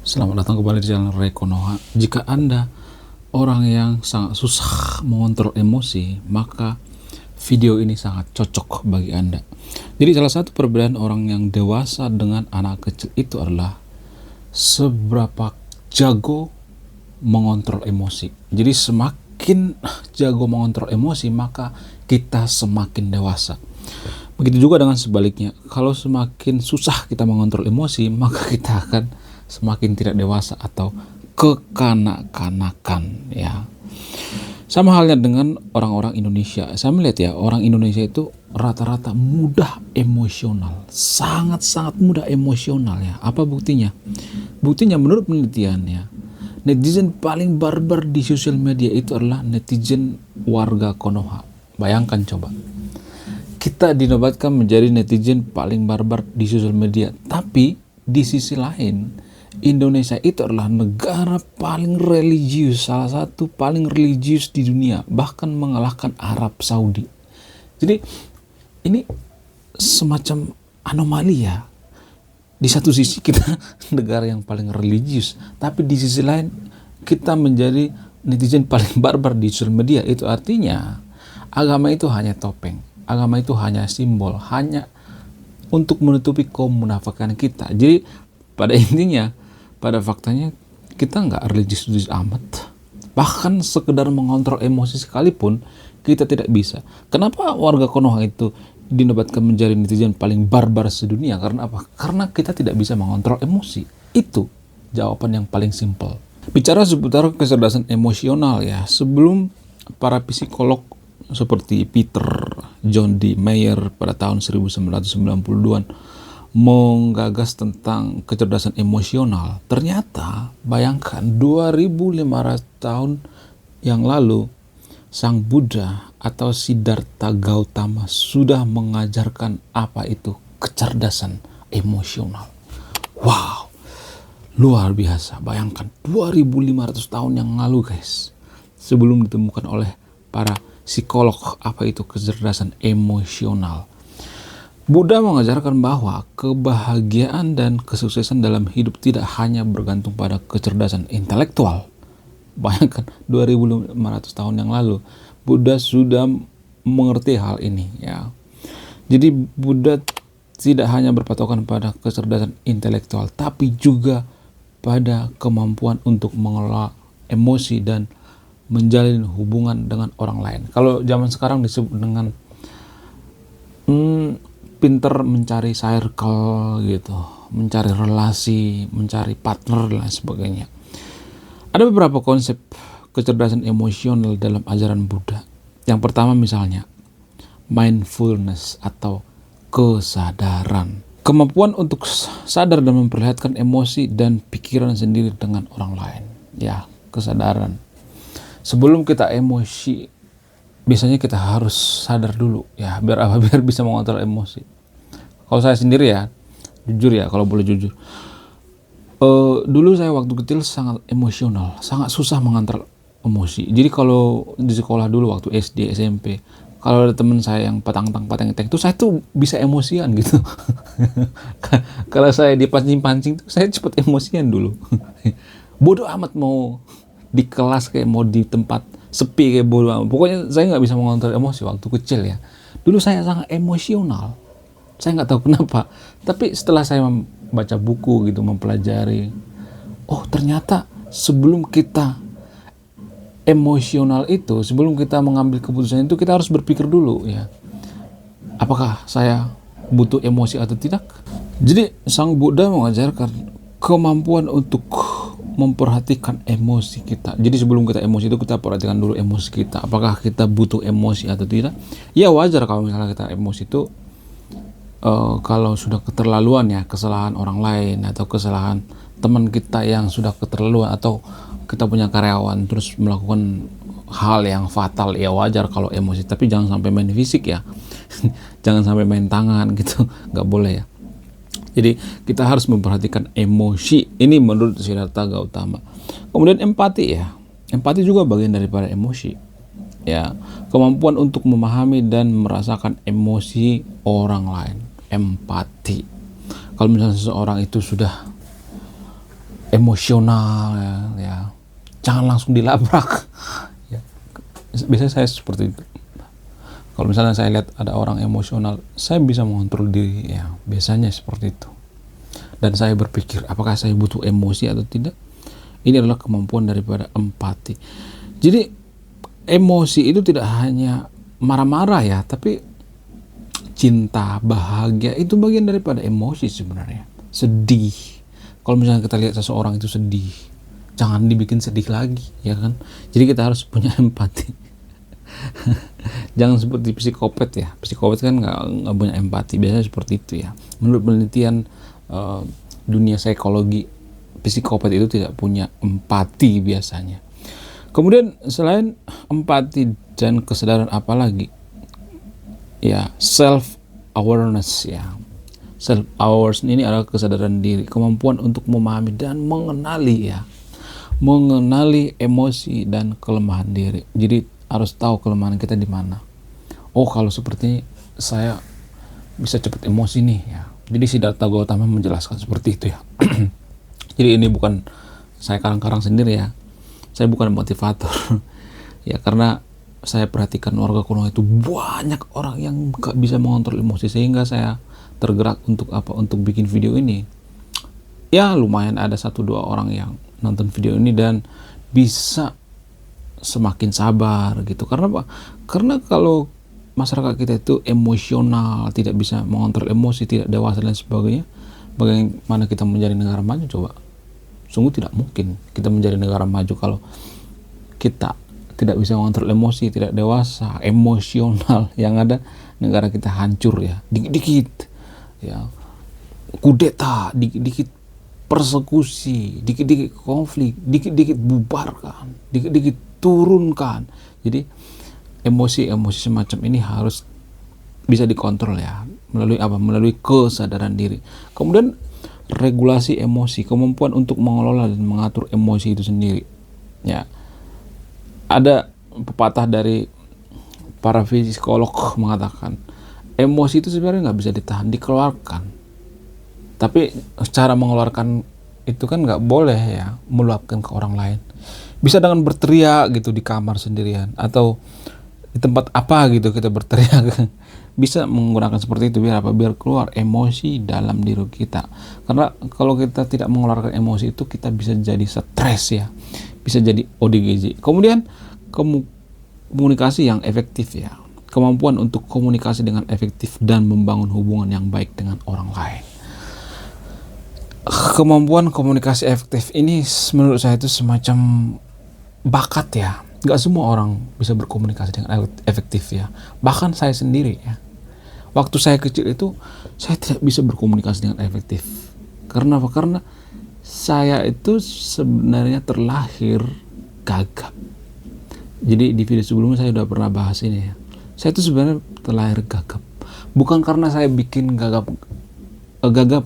Selamat datang kembali di channel Rekonoha. Jika Anda orang yang sangat susah mengontrol emosi, maka video ini sangat cocok bagi Anda. Jadi salah satu perbedaan orang yang dewasa dengan anak kecil itu adalah seberapa jago mengontrol emosi. Jadi semakin jago mengontrol emosi, maka kita semakin dewasa. Begitu juga dengan sebaliknya, kalau semakin susah kita mengontrol emosi, maka kita akan semakin tidak dewasa atau kekanak-kanakan ya. Sama halnya dengan orang-orang Indonesia. Saya melihat ya, orang Indonesia itu rata-rata mudah emosional, sangat-sangat mudah emosional ya. Apa buktinya? Buktinya menurut penelitian ya, netizen paling barbar di sosial media itu adalah netizen warga Konoha. Bayangkan coba, kita dinobatkan menjadi netizen paling barbar di sosial media, tapi di sisi lain Indonesia itu adalah negara paling religius, salah satu paling religius di dunia, bahkan mengalahkan Arab Saudi. Jadi ini semacam anomali ya. Di satu sisi kita negara yang paling religius, tapi di sisi lain kita menjadi netizen paling barbar di sosial media. Itu artinya agama itu hanya topeng, agama itu hanya simbol, hanya untuk menutupi kaum munafikan kita. Jadi pada intinya, pada faktanya kita nggak religius amat. Bahkan sekedar mengontrol emosi sekalipun kita tidak bisa. Kenapa warga Konoha itu dinobatkan menjadi netizen paling barbar sedunia? Karena apa? Karena kita tidak bisa mengontrol emosi. Itu jawaban yang paling simpel. Bicara seputar kecerdasan emosional ya, sebelum para psikolog seperti Peter John D. Mayer pada tahun 1992-an menggagas tentang kecerdasan emosional, ternyata bayangkan 2500 tahun yang lalu Sang Buddha atau Siddhartha Gautama sudah mengajarkan apa itu kecerdasan emosional. Wow, luar biasa. Bayangkan 2500 tahun yang lalu guys, sebelum ditemukan oleh para psikolog apa itu kecerdasan emosional. Buddha mengajarkan bahwa kebahagiaan dan kesuksesan dalam hidup tidak hanya bergantung pada kecerdasan intelektual. Bayangkan 2500 tahun yang lalu Buddha sudah mengerti hal ini ya. Jadi Buddha tidak hanya berpatokan pada kecerdasan intelektual, tapi juga pada kemampuan untuk mengelola emosi dan menjalin hubungan dengan orang lain. Kalau zaman sekarang disebut dengan pinter mencari circle gitu, mencari relasi, mencari partner dan sebagainya. Ada beberapa konsep kecerdasan emosional dalam ajaran Buddha. Yang pertama misalnya mindfulness atau kesadaran. Kemampuan untuk sadar dan memperlihatkan emosi dan pikiran sendiri dengan orang lain. Ya, kesadaran. Sebelum kita emosi, biasanya kita harus sadar dulu ya, biar apa? Biar bisa mengontrol emosi. Kalau saya sendiri ya, jujur ya, kalau boleh jujur, dulu saya waktu kecil sangat emosional, sangat susah mengontrol emosi. Jadi kalau di sekolah dulu waktu SD, SMP, kalau ada teman saya yang patang-patang itu saya tuh bisa emosian gitu. Kalau saya dipancing-pancing tuh saya cepet emosian dulu. Bodoh amat mau di kelas kayak mau di tempat sepi kayak bodoh amat. Pokoknya saya nggak bisa mengontrol emosi waktu kecil ya. Dulu saya sangat emosional. Saya nggak tahu kenapa. Tapi setelah saya membaca buku gitu, mempelajari, oh ternyata sebelum kita emosional itu, sebelum kita mengambil keputusan itu, kita harus berpikir dulu ya, apakah saya butuh emosi atau tidak. Jadi Sang Buddha mengajarkan kemampuan untuk memperhatikan emosi kita. Jadi sebelum kita emosi itu kita perhatikan dulu emosi kita, apakah kita butuh emosi atau tidak. Ya wajar kalau misalnya kita emosi itu kalau sudah keterlaluan ya, kesalahan orang lain atau kesalahan teman kita yang sudah keterlaluan, atau kita punya karyawan terus melakukan hal yang fatal, ya wajar kalau emosi. Tapi jangan sampai main fisik ya. Jangan sampai main tangan gitu, nggak boleh ya. Jadi kita harus memperhatikan emosi. Ini menurut Siddhartha Gautama. Kemudian empati ya. Empati juga bagian daripada emosi. Ya, kemampuan untuk memahami dan merasakan emosi orang lain. Empati. Kalau misalnya seseorang itu sudah emosional ya, jangan langsung dilabrak ya. Biasanya saya seperti itu. Kalau misalnya saya lihat ada orang emosional, saya bisa mengontrol diri ya, biasanya seperti itu. Dan saya berpikir apakah saya butuh emosi atau tidak. Ini adalah kemampuan daripada empati. Jadi emosi itu tidak hanya marah-marah ya, tapi cinta, bahagia itu bagian daripada emosi sebenarnya. Sedih, kalau misalnya kita lihat seseorang itu sedih, jangan dibikin sedih lagi, ya kan? Jadi kita harus punya empati. Jangan seperti psikopat ya. Psikopat kan nggak punya empati. Biasanya seperti itu ya. Menurut penelitian dunia psikologi, psikopat itu tidak punya empati biasanya. Kemudian selain empati dan kesadaran apa lagi? Ya, self awareness ya. Self awareness ini adalah kesadaran diri, kemampuan untuk memahami dan mengenali ya. Mengenali emosi dan kelemahan diri. Jadi harus tahu kelemahan kita di mana. Oh, kalau seperti ini saya bisa cepat emosi nih ya. Jadi Siddhartha Gautama menjelaskan seperti itu ya. Jadi ini bukan saya karang-karang sendiri ya. Saya bukan motivator. Ya, karena saya perhatikan warga Konoha itu banyak orang yang gak bisa mengontrol emosi, sehingga saya tergerak untuk apa? Untuk bikin video ini. Ya, lumayan ada 1-2 orang yang nonton video ini dan bisa semakin sabar gitu. Karena apa? Karena kalau masyarakat kita itu emosional, tidak bisa mengontrol emosi, tidak dewasa dan sebagainya, bagaimana kita menjadi negara maju coba? Sungguh tidak mungkin kita menjadi negara maju kalau kita tidak bisa mengontrol emosi, tidak dewasa, emosional. Yang ada negara kita hancur ya, dikit-dikit ya, kudeta, dikit-dikit persekusi, dikit-dikit konflik, dikit-dikit bubarkan, dikit-dikit turunkan. Jadi emosi-emosi semacam ini harus bisa dikontrol ya, melalui apa? Melalui kesadaran diri. Kemudian regulasi emosi, kemampuan untuk mengelola dan mengatur emosi itu sendiri. Ya, ada pepatah dari para psikolog mengatakan emosi itu sebenarnya nggak bisa ditahan, dikeluarkan. Tapi cara mengeluarkan itu kan nggak boleh ya, meluapkan ke orang lain. Bisa dengan berteriak gitu di kamar sendirian, atau di tempat apa gitu kita berteriak. Bisa menggunakan seperti itu biar apa? Biar keluar emosi dalam diri kita. Karena kalau kita tidak mengeluarkan emosi itu, kita bisa jadi stres ya, bisa jadi ODGJ. Kemudian komunikasi yang efektif ya, kemampuan untuk komunikasi dengan efektif dan membangun hubungan yang baik dengan orang lain. Kemampuan komunikasi efektif ini menurut saya itu semacam bakat ya. Gak semua orang bisa berkomunikasi dengan efektif ya. Bahkan saya sendiri ya, waktu saya kecil itu saya tidak bisa berkomunikasi dengan efektif. Karena apa? Karena saya itu sebenarnya terlahir gagap. Jadi di video sebelumnya saya sudah pernah bahas ini ya. Saya itu sebenarnya terlahir gagap. Bukan karena saya bikin gagap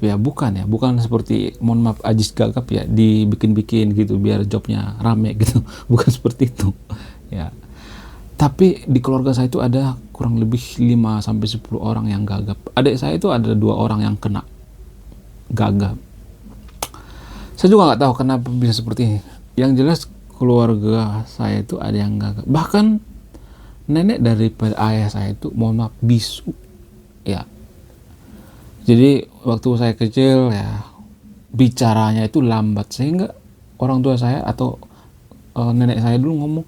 ya, bukan ya, bukan seperti mohon maaf Ajis gagap ya, dibikin-bikin gitu biar jobnya rame gitu. Bukan seperti itu ya. Tapi di keluarga saya itu ada kurang lebih 5-10 orang yang gagap. Adik saya itu ada 2 orang yang kena gagap. Saya juga nggak tahu kenapa bisa seperti ini. Yang jelas keluarga saya itu ada yang gagap. Bahkan nenek daripada ayah saya itu mohon maaf bisu ya. Jadi waktu saya kecil ya, bicaranya itu lambat, sehingga orang tua saya atau nenek saya dulu ngomong,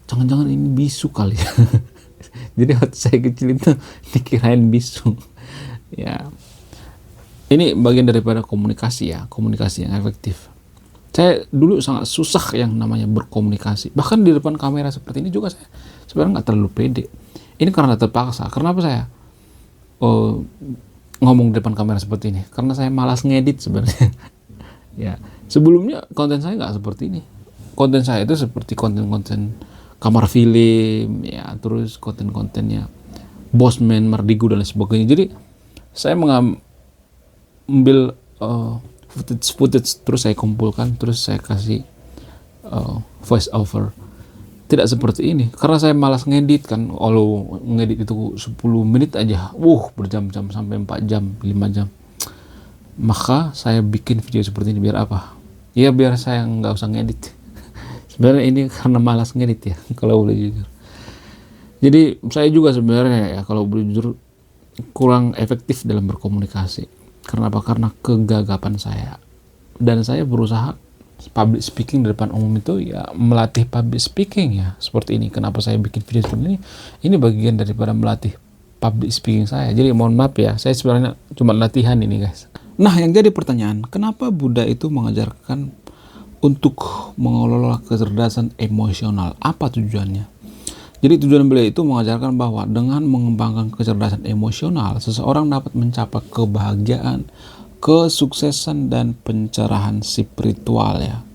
jangan-jangan ini bisu kali ya. Jadi waktu saya kecil itu dikirain bisu ya. Ini bagian daripada komunikasi ya, komunikasi yang efektif. Saya dulu sangat susah yang namanya berkomunikasi. Bahkan di depan kamera seperti ini juga saya sebenarnya nggak terlalu pede. Ini karena terpaksa. Kenapa saya ngomong di depan kamera seperti ini? Karena saya malas ngedit sebenarnya. Ya, sebelumnya konten saya nggak seperti ini. Konten saya itu seperti konten-konten kamar film, ya, terus konten-kontennya Bosman, Mardigu dan lain sebagainya. Jadi saya mengambil footage terus saya kumpulkan, terus saya kasih voice over. Tidak seperti ini, karena saya malas ngedit kan. Kalau ngedit itu 10 menit aja, berjam-jam, sampai 4 jam, 5 jam. Maka saya bikin video seperti ini biar apa? Ya biar saya nggak usah ngedit. Sebenarnya ini karena malas ngedit ya, kalau boleh jujur. Jadi saya juga sebenarnya ya kalau boleh jujur kurang efektif dalam berkomunikasi. Karena apa? Karena kegagapan saya. Dan saya berusaha public speaking di depan umum itu ya melatih public speaking ya seperti ini. Kenapa saya bikin video seperti ini? Ini bagian daripada melatih public speaking saya. Jadi mohon maaf ya, saya sebenarnya cuma latihan ini guys. Nah yang jadi pertanyaan, kenapa Buddha itu mengajarkan untuk mengelola kecerdasan emosional? Apa tujuannya? Jadi tujuan beliau itu mengajarkan bahwa dengan mengembangkan kecerdasan emosional, seseorang dapat mencapai kebahagiaan, kesuksesan, dan pencerahan spiritual ya.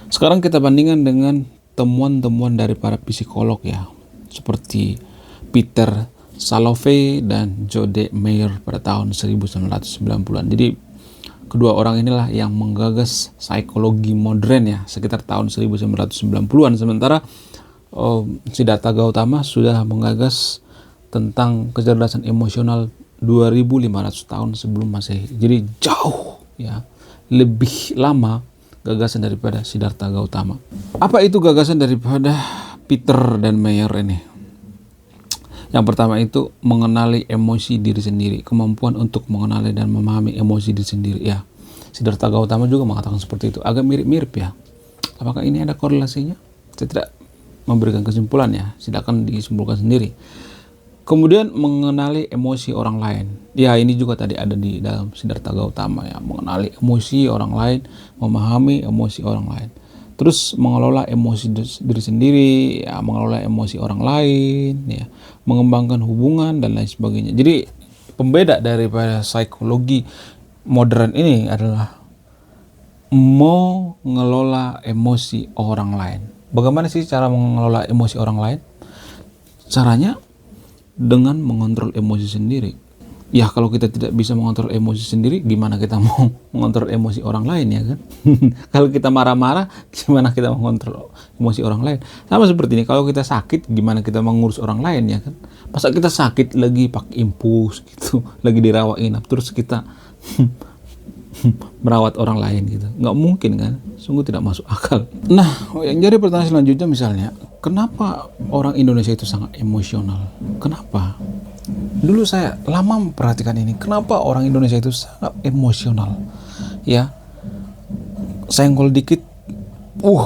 Sekarang kita bandingkan dengan temuan-temuan dari para psikolog ya, seperti Peter Salovey dan Jode Meyer pada tahun 1990-an. Jadi kedua orang inilah yang menggagas psikologi modern ya sekitar tahun 1990-an. Sementara Siddhartha Gautama sudah menggagas tentang kecerdasan emosional 2500 tahun sebelum Masehi. Jadi jauh ya, lebih lama gagasan daripada Siddhartha Gautama. Apa itu gagasan daripada Peter dan Meyer ini? Yang pertama itu mengenali emosi diri sendiri, kemampuan untuk mengenali dan memahami emosi diri sendiri ya. Siddhartha Gautama juga mengatakan seperti itu. Agak mirip-mirip ya. Apakah ini ada korelasinya? Saya tidak memberikan kesimpulan ya, silakan disimpulkan sendiri. Kemudian mengenali emosi orang lain. Ya ini juga tadi ada di dalam Siddhartha Gautama ya, mengenali emosi orang lain, memahami emosi orang lain. Terus mengelola emosi diri sendiri, ya, mengelola emosi orang lain, ya, mengembangkan hubungan dan lain sebagainya. Jadi pembeda daripada psikologi modern ini adalah mengelola emosi orang lain. Bagaimana sih cara mengelola emosi orang lain? Caranya dengan mengontrol emosi sendiri. Ya kalau kita tidak bisa mengontrol emosi sendiri, gimana kita mau mengontrol emosi orang lain ya kan? Kalau kita marah-marah, gimana kita mengontrol emosi orang lain? Sama seperti ini, kalau kita sakit, gimana kita mengurus orang lain ya kan? Masa kita sakit lagi pakai infus gitu, lagi dirawat inap, terus kita merawat orang lain gitu, nggak mungkin kan, sungguh tidak masuk akal. Nah yang jadi pertanyaan selanjutnya misalnya, kenapa orang Indonesia itu sangat emosional? Kenapa? Dulu saya lama memperhatikan ini, kenapa orang Indonesia itu sangat emosional ya, senggol dikit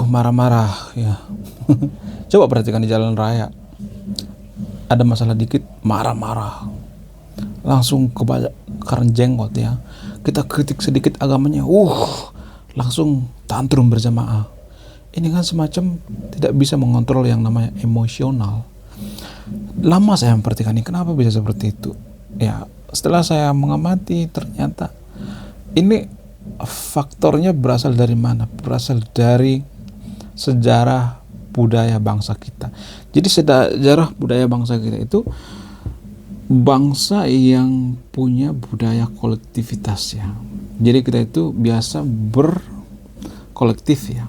marah-marah ya. Coba perhatikan di jalan raya, ada masalah dikit marah-marah, langsung kebakaran jenggot ya. Kita kritik sedikit agamanya, langsung tantrum berjamaah. Ini kan semacam tidak bisa mengontrol yang namanya emosional. Lama saya memperhatikan ini, kenapa bisa seperti itu? Ya, setelah saya mengamati ternyata ini faktornya berasal dari mana? Berasal dari sejarah budaya bangsa kita. Jadi sejarah budaya bangsa kita itu bangsa yang punya budaya kolektivitas ya. Jadi kita itu biasa berkolektif ya,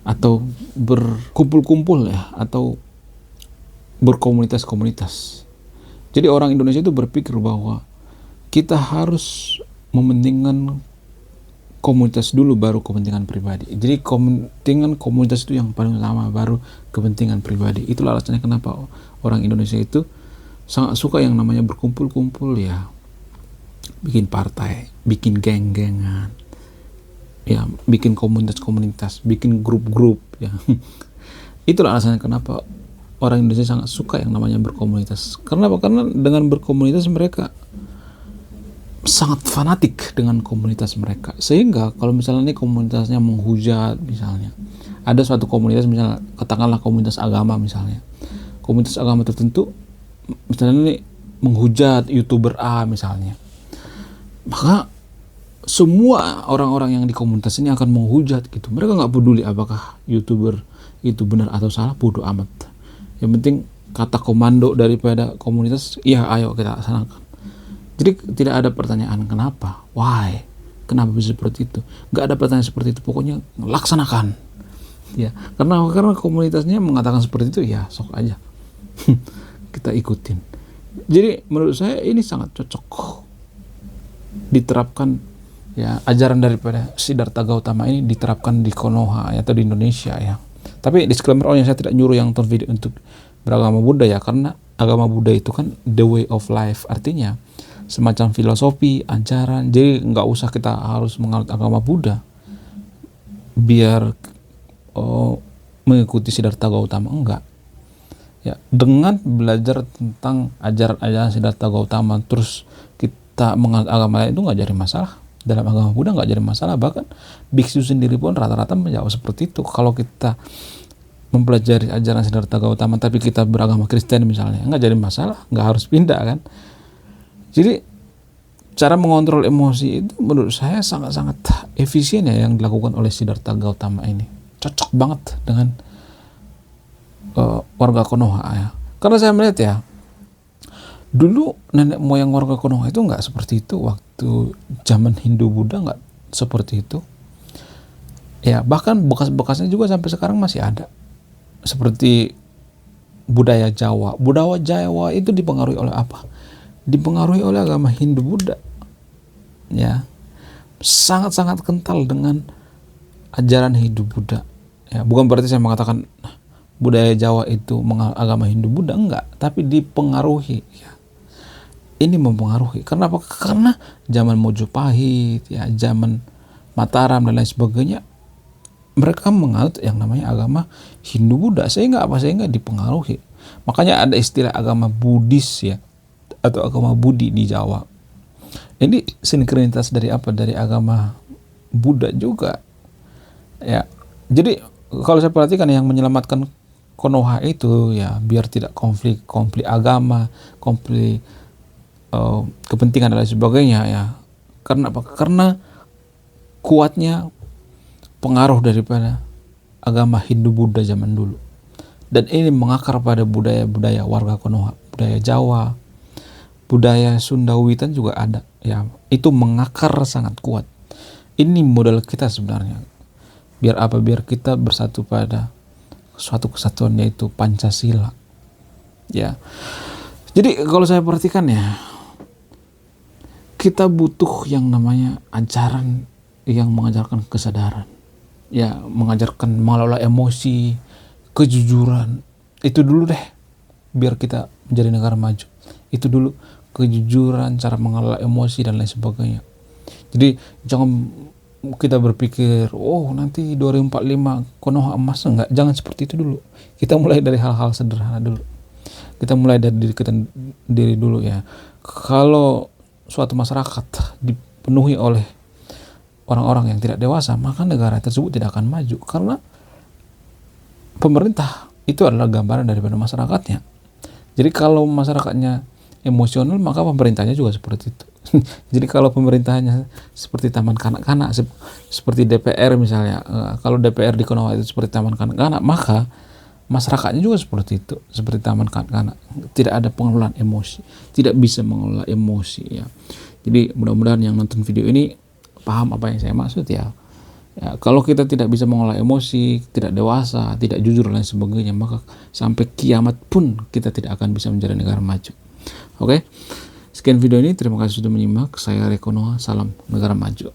atau berkumpul-kumpul ya, atau berkomunitas-komunitas. Jadi orang Indonesia itu berpikir bahwa kita harus mementingkan komunitas dulu baru kepentingan pribadi. Jadi kepentingan komunitas itu yang paling utama, baru kepentingan pribadi. Itulah alasannya kenapa orang Indonesia itu sangat suka yang namanya berkumpul-kumpul ya, bikin partai, bikin geng-gengan ya, bikin komunitas-komunitas, bikin grup-grup ya. Itulah alasannya kenapa orang Indonesia sangat suka yang namanya berkomunitas. Karena apa? Karena dengan berkomunitas mereka sangat fanatik dengan komunitas mereka, sehingga kalau misalnya ini komunitasnya menghujat, misalnya ada suatu komunitas, misalnya katakanlah komunitas agama, misalnya komunitas agama tertentu misalnya ini menghujat YouTuber A misalnya, maka semua orang-orang yang di komunitas ini akan menghujat gitu. Mereka nggak peduli apakah YouTuber itu benar atau salah, bodoh amat. Yang penting kata komando daripada komunitas, iya ayo kita laksanakan. Jadi tidak ada pertanyaan kenapa, why, kenapa bisa seperti itu. Nggak ada pertanyaan seperti itu, pokoknya laksanakan. Ya, karena komunitasnya mengatakan seperti itu, ya sok aja. Kita ikutin. Jadi menurut saya ini sangat cocok diterapkan ya ajaran daripada Siddhartha Gautama ini diterapkan di Konoha atau di Indonesia ya. Tapi disclaimer yang saya tidak nyuruh yang nonton video untuk beragama Buddha ya, karena agama Buddha itu kan the way of life, artinya semacam filosofi, ajaran. Jadi nggak usah kita harus menganut agama Buddha biar mengikuti Siddhartha Gautama, enggak. Ya, dengan belajar tentang ajaran-ajaran Siddhartha Gautama terus kita menganut agama lain itu nggak jadi masalah. Dalam agama Buddha nggak jadi masalah, bahkan biksu sendiri pun rata-rata menjawab seperti itu. Kalau kita mempelajari ajaran Siddhartha Gautama tapi kita beragama Kristen misalnya, nggak jadi masalah, nggak harus pindah kan. Jadi cara mengontrol emosi itu menurut saya sangat-sangat efisien ya yang dilakukan oleh Siddhartha Gautama ini. Cocok banget dengan warga Konoha ya. Karena saya melihat ya, dulu nenek moyang warga Konoha itu nggak seperti itu, waktu zaman Hindu Buddha nggak seperti itu ya, bahkan bekas-bekasnya juga sampai sekarang masih ada, seperti budaya Jawa. Budaya Jawa itu dipengaruhi oleh apa? Dipengaruhi oleh agama Hindu Buddha ya, sangat-sangat kental dengan ajaran Hindu Buddha ya. Bukan berarti saya mengatakan budaya Jawa itu agama Hindu Buddha, enggak, tapi dipengaruhi ya. Ini mempengaruhi. Kenapa? Karena zaman Mojopahit ya, zaman Mataram dan lain sebagainya, mereka menganut yang namanya agama Hindu Buddha, sehingga dipengaruhi. Makanya ada istilah agama Buddhis ya, atau agama Budi di Jawa. Ini sinkronitas dari apa? Dari agama Buddha juga ya. Jadi kalau saya perhatikan yang menyelamatkan Konoha itu ya biar tidak konflik agama, konflik kepentingan dan lain sebagainya ya. Karena apa? Karena kuatnya pengaruh daripada agama Hindu Buddha zaman dulu, dan ini mengakar pada budaya-budaya warga Konoha, budaya Jawa, budaya Sunda Wiwitan juga ada ya. Itu mengakar sangat kuat. Ini modal kita sebenarnya. Biar apa? Biar kita bersatu pada suatu kesatuan, yaitu Pancasila ya. Jadi kalau saya perhatikan ya, kita butuh yang namanya ajaran yang mengajarkan kesadaran ya, mengajarkan mengelola emosi, kejujuran. Itu dulu deh biar kita menjadi negara maju. Itu dulu, kejujuran, cara mengelola emosi dan lain sebagainya. Jadi jangan kita berpikir nanti 2045 Konoha emas, enggak, jangan seperti itu dulu. Kita mulai dari hal-hal sederhana dulu. Kita mulai dari diri dulu ya. Kalau suatu masyarakat dipenuhi oleh orang-orang yang tidak dewasa, maka negara tersebut tidak akan maju, karena pemerintah itu adalah gambaran daripada masyarakatnya. Jadi kalau masyarakatnya emosional, maka pemerintahnya juga seperti itu. Jadi kalau pemerintahnya seperti taman kanak-kanak, seperti DPR misalnya, kalau DPR di Konoha itu seperti taman kanak-kanak, maka masyarakatnya juga seperti itu, seperti taman kanak-kanak. Tidak ada pengelolaan emosi, tidak bisa mengelola emosi ya. Jadi mudah-mudahan yang nonton video ini paham apa yang saya maksud ya. Ya, kalau kita tidak bisa mengelola emosi, tidak dewasa, tidak jujur dan lain sebagainya, maka sampai kiamat pun kita tidak akan bisa menjadi negara maju. Oke, sekian video ini, terima kasih sudah menyimak. Saya Rekonoha, salam negara maju.